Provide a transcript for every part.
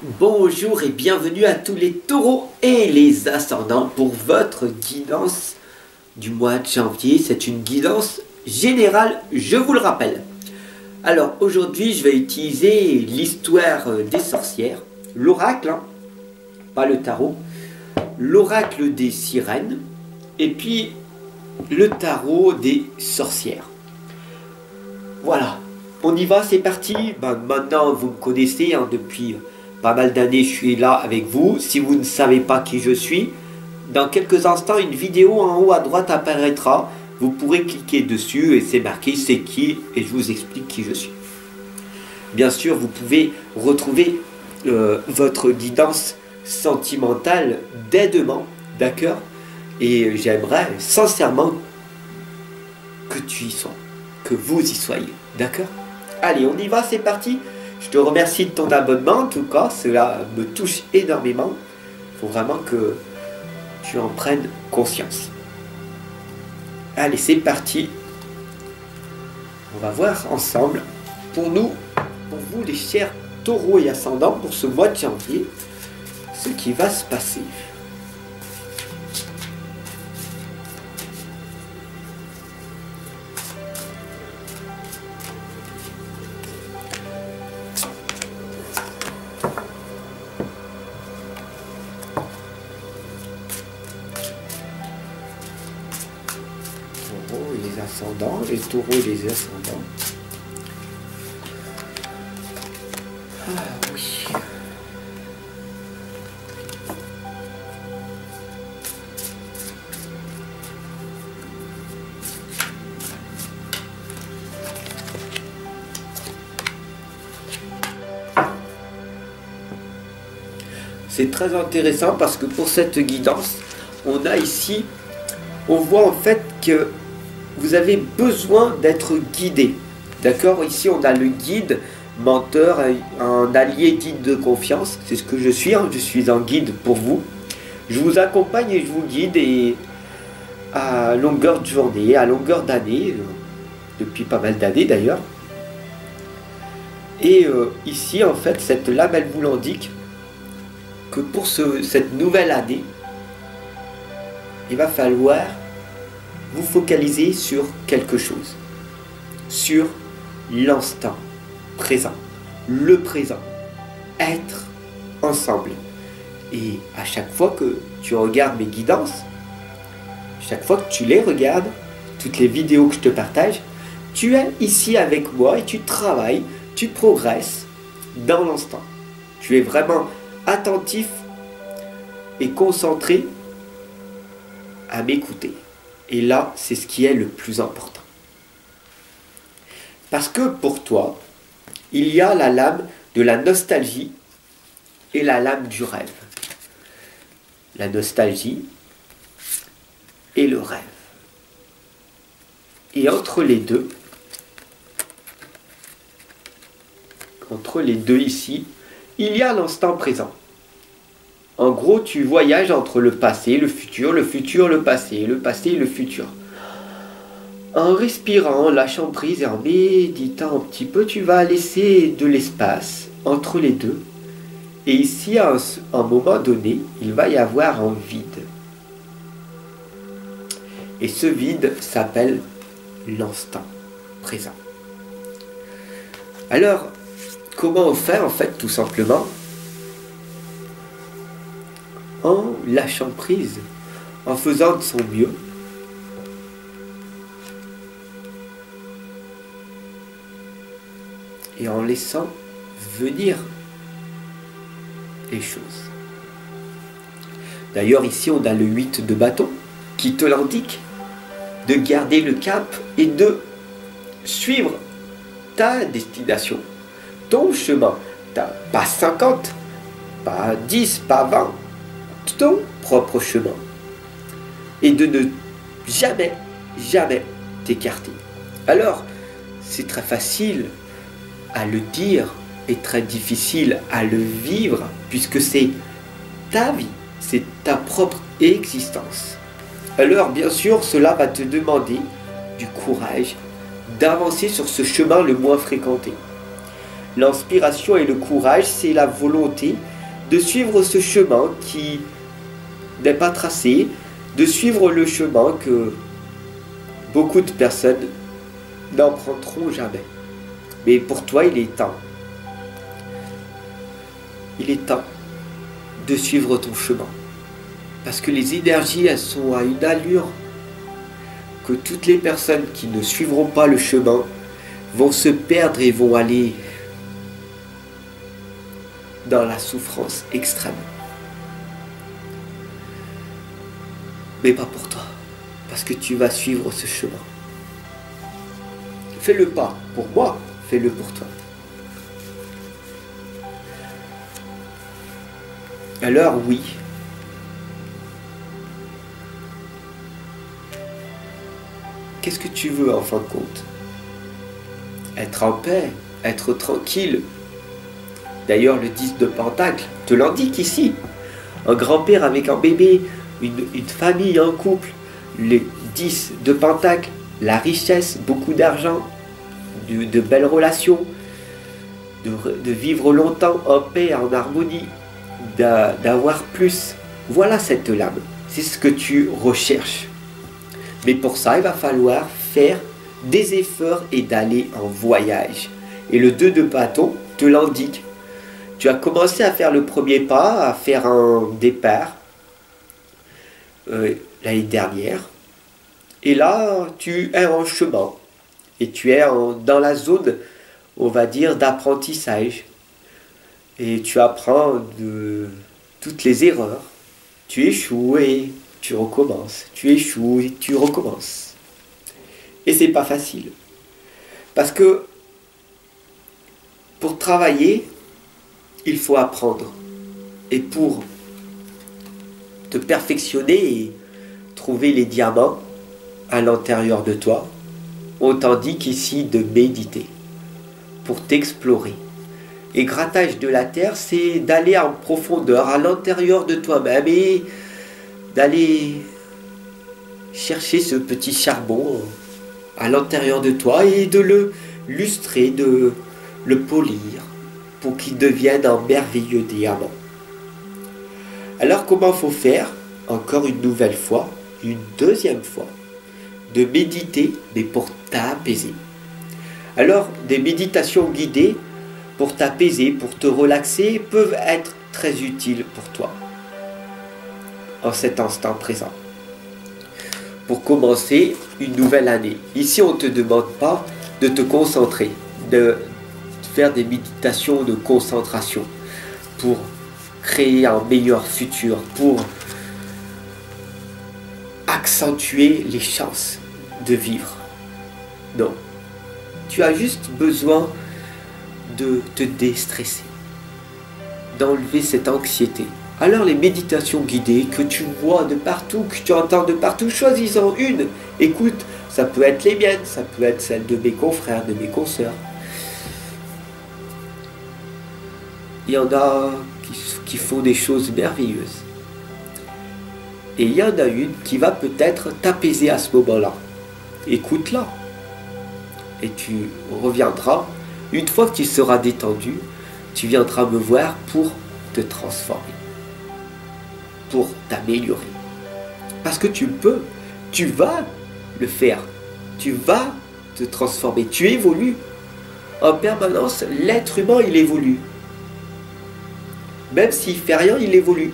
Bonjour et bienvenue à tous les taureaux et les ascendants pour votre guidance du mois de janvier. C'est une guidance générale, je vous le rappelle. Alors aujourd'hui, je vais utiliser l'histoire des sorcières, l'oracle, pas le tarot, l'oracle des sirènes et puis le tarot des sorcières. Voilà, on y va, c'est parti. Maintenant, vous me connaissez depuis pas mal d'années, je suis là avec vous. Si vous ne savez pas qui je suis, dans quelques instants, une vidéo en haut à droite apparaîtra. Vous pourrez cliquer dessus et c'est marqué c'est qui et je vous explique qui je suis. Bien sûr, vous pouvez retrouver votre guidance sentimentale dès demain, d'accord? Et j'aimerais sincèrement que tu y sois, que vous y soyez, d'accord? Allez, on y va, c'est parti. Je te remercie de ton abonnement, en tout cas, cela me touche énormément. Il faut vraiment que tu en prennes conscience. Allez, c'est parti. On va voir ensemble, pour nous, pour vous les chers taureaux et ascendants, pour ce mois de janvier, ce qui va se passer. Les ascendants, les taureaux et les ascendants. Ah oui. C'est très intéressant parce que pour cette guidance, on a ici, on voit en fait que vous avez besoin d'être guidé. D'accord? Ici, on a le guide, menteur, un allié guide de confiance. C'est ce que je suis. Je suis un guide pour vous. Je vous accompagne et je vous guide et à longueur de journée, à longueur d'année, depuis pas mal d'années d'ailleurs. Et ici, en fait, cette lame, elle vous l'indique que pour cette nouvelle année, il va falloir vous focaliser sur quelque chose, sur l'instant présent, le présent, être ensemble. Et à chaque fois que tu regardes mes guidances, chaque fois que tu les regardes, toutes les vidéos que je te partage, tu es ici avec moi et tu travailles, tu progresses dans l'instant. Tu es vraiment attentif et concentré à m'écouter. Et là, c'est ce qui est le plus important. Parce que pour toi, il y a la lame de la nostalgie et la lame du rêve. La nostalgie et le rêve. Et entre les deux ici, il y a l'instant présent. En gros, tu voyages entre le passé, le futur, le passé, le futur. En respirant, en lâchant prise et en méditant un petit peu, tu vas laisser de l'espace entre les deux. Et ici, à un moment donné, il va y avoir un vide. Et ce vide s'appelle l'instant présent. Alors, comment on fait en fait, tout simplement? En lâchant prise, en faisant de son mieux, et en laissant venir les choses. D'ailleurs, ici, on a le 8 de bâton qui te l'indique, de garder le cap et de suivre ta destination, ton chemin. Pas 50, pas 10, pas 20, ton propre chemin. Et de ne jamais, jamais t'écarter. Alors, c'est très facile à le dire et très difficile à le vivre puisque c'est ta vie, c'est ta propre existence. Alors, bien sûr, cela va te demander du courage d'avancer sur ce chemin le moins fréquenté. L'inspiration et le courage, c'est la volonté de suivre ce chemin qui n'est pas tracé, de suivre le chemin que beaucoup de personnes n'emprunteront jamais. Mais pour toi, il est temps. Il est temps de suivre ton chemin. Parce que les énergies, elles sont à une allure que toutes les personnes qui ne suivront pas le chemin vont se perdre et vont aller dans la souffrance extrême. Mais pas pour toi, parce que tu vas suivre ce chemin. Fais-le pas pour moi, fais-le pour toi. Alors oui, qu'est-ce que tu veux en fin de compte? Être en paix, être tranquille. D'ailleurs, le 10 de Pentacle te l'indique ici. Un grand-père avec un bébé, une famille, un couple. Le 10 de Pentacle, la richesse, beaucoup d'argent, de belles relations, de vivre longtemps en paix, en harmonie, d'avoir plus. Voilà cette lame. C'est ce que tu recherches. Mais pour ça, il va falloir faire des efforts et d'aller en voyage. Et le 2 de bâton te l'indique. Tu as commencé à faire le premier pas, à faire un départ l'année dernière. Et là, tu es en chemin. Et tu es dans la zone, on va dire, d'apprentissage. Et tu apprends de toutes les erreurs. Tu échoues et tu recommences. Tu échoues et tu recommences. Et c'est pas facile. Parce que pour travailler, il faut apprendre. Et pour te perfectionner et trouver les diamants à l'intérieur de toi, on t'indique ici de méditer pour t'explorer. Et grattage de la terre, c'est d'aller en profondeur à l'intérieur de toi-même et d'aller chercher ce petit charbon à l'intérieur de toi et de le lustrer, de le polir pour qu'il devienne un merveilleux diamant. Alors comment faut faire? Encore une nouvelle fois, une deuxième fois, de méditer, mais pour t'apaiser. Alors, des méditations guidées pour t'apaiser, pour te relaxer, peuvent être très utiles pour toi en cet instant présent. Pour commencer une nouvelle année. Ici, on ne te demande pas de te concentrer, de faire des méditations de concentration pour créer un meilleur futur, pour accentuer les chances de vivre. Non. Tu as juste besoin de te déstresser, d'enlever cette anxiété. Alors les méditations guidées que tu vois de partout, que tu entends de partout, choisis-en une. Écoute, ça peut être les miennes, ça peut être celles de mes confrères, de mes consoeurs. Il y en a qui font des choses merveilleuses. Et il y en a une qui va peut-être t'apaiser à ce moment-là. Écoute-la. Et tu reviendras. Une fois que tu seras détendu, tu viendras me voir pour te transformer. Pour t'améliorer. Parce que tu peux. Tu vas le faire. Tu vas te transformer. Tu évolues. En permanence, l'être humain, il évolue. Même s'il ne fait rien, il évolue.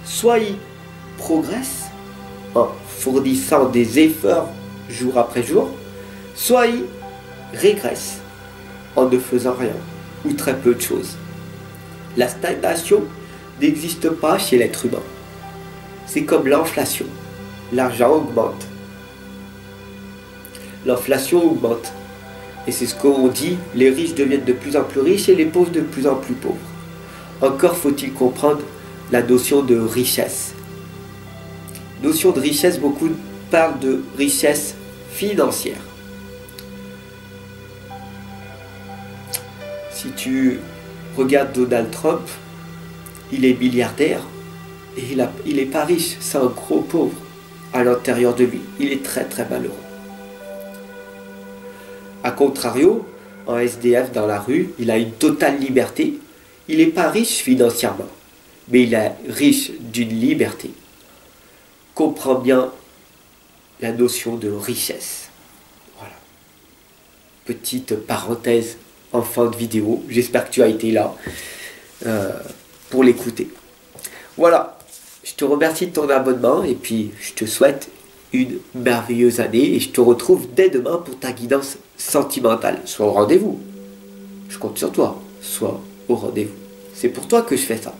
Soit il progresse en fournissant des efforts jour après jour, soit il régresse en ne faisant rien ou très peu de choses. La stagnation n'existe pas chez l'être humain. C'est comme l'inflation. L'argent augmente. L'inflation augmente. Et c'est ce qu'on dit, les riches deviennent de plus en plus riches et les pauvres de plus en plus pauvres. Encore faut-il comprendre la notion de richesse. Notion de richesse, beaucoup parlent de richesse financière. Si tu regardes Donald Trump, il est milliardaire et il n'est pas riche, c'est un gros pauvre à l'intérieur de lui. Il est très très malheureux. A contrario, en SDF dans la rue, il a une totale liberté. Il n'est pas riche financièrement, mais il est riche d'une liberté. Comprends bien la notion de richesse. Voilà. Petite parenthèse en fin de vidéo. J'espère que tu as été là pour l'écouter. Voilà. Je te remercie de ton abonnement et puis je te souhaite une merveilleuse année et je te retrouve dès demain pour ta guidance sentimentale. Sois au rendez-vous. Je compte sur toi. Sois au rendez-vous. C'est pour toi que je fais ça.